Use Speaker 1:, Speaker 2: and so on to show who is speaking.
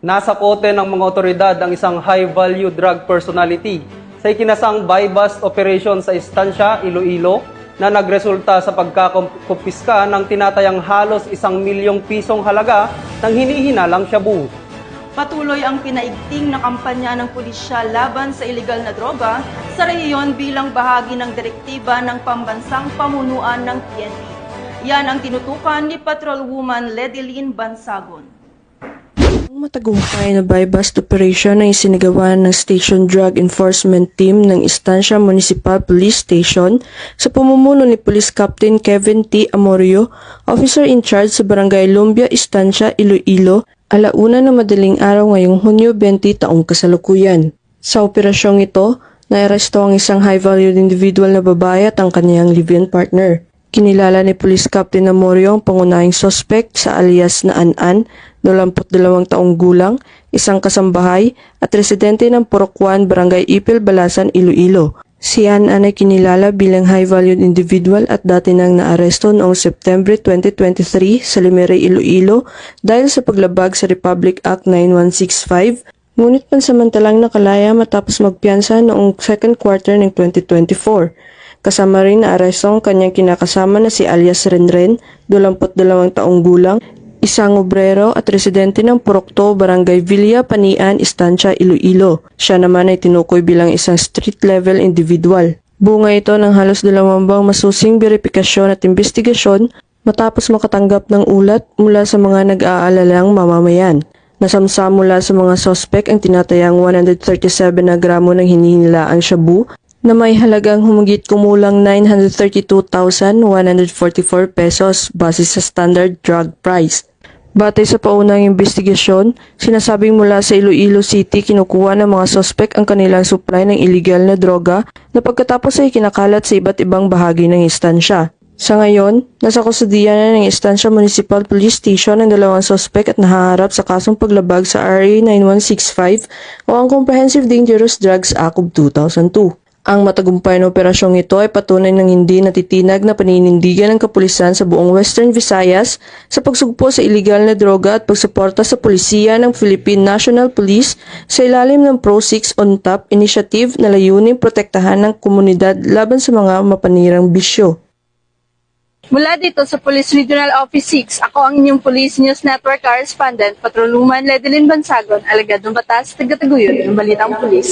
Speaker 1: Nasa kote ng mga otoridad ang isang high-value drug personality sa ikinasang buy-bust operation sa Estancia, Iloilo na nagresulta sa pagkakumpiska ng tinatayang halos 1 milyong pisong halaga ng hinihinalang shabu.
Speaker 2: Patuloy ang pinaigting na kampanya ng pulisya laban sa iligal na droga sa rehiyon bilang bahagi ng direktiba ng pambansang pamunuan ng PNP. Yan ang tinutukan ni Patrolwoman Ledilyn Bansagon.
Speaker 3: Ang matagumpay na buy-bust operation ay isinagawa ng Station Drug Enforcement Team ng Estancia Municipal Police Station sa pamumuno ni Police Captain Kevin T. Amorio, Officer in Charge sa Barangay Lumbia, Estancia, Iloilo, alauna na madaling araw ngayong Hunyo 20 taong kasalukuyan. Sa operasyong ito, naaresto ang isang high-valued individual na babae at ang kanyang live-in partner. Kinilala ni Police Captain Amorio ang pangunahing suspect sa alias na An-An, 22 taong gulang, isang kasambahay at residente ng Purok 1, Barangay Ipil, Balasan, Iloilo. Si An-An ay kinilala bilang high-valued individual at dati nang naaresto noong September 2023 sa Limeray, Iloilo dahil sa paglabag sa Republic Act 9165, ngunit pansamantalang nakalaya matapos magpiyansa noong second quarter ng 2024. Kasama rin na aresto ang kanyang kinakasama na si alias Renren, 22 taong gulang, isang obrero at residente ng Purok 2, Barangay Villa, Panian, Estancia, Iloilo. Siya naman ay tinukoy bilang isang street-level individual. Bunga ito ng halos 2 buwang masusing beripikasyon at investigasyon matapos makatanggap ng ulat mula sa mga nag-aalalang mamamayan. Nasamsa mula sa mga sospek ang tinatayang 137 na gramo ng hinihinilaang shabu na may halagang humigit kumulang 932,144 pesos base sa standard drug price. Batay sa paunang investigasyon, sinasabing mula sa Iloilo City kinukuha ng mga sospek ang kanilang supply ng illegal na droga na pagkatapos ay kinakalat sa iba't ibang bahagi ng istansya. Sa ngayon, nasa kustudiya na ng Estancia Municipal Police Station ang 2 sospek at nahaharap sa kasong paglabag sa RA 9165 o ang Comprehensive Dangerous Drugs Act of 2002. Ang matagumpay na operasyong ito ay patunay ng hindi natitinag na paninindigan ng kapulisan sa buong Western Visayas sa pagsugpo sa iligal na droga at pagsuporta sa pulisiya ng Philippine National Police sa ilalim ng Pro 6 on Top initiative na layuning protektahan ng komunidad laban sa mga mapanirang bisyo.
Speaker 4: Mula dito sa Police Regional Office 6, ako ang inyong Police News Network Correspondent, Patrolwoman Ledilyn Bansagon, alagad ng batas, taga-taguyod ng Balitang Pulis.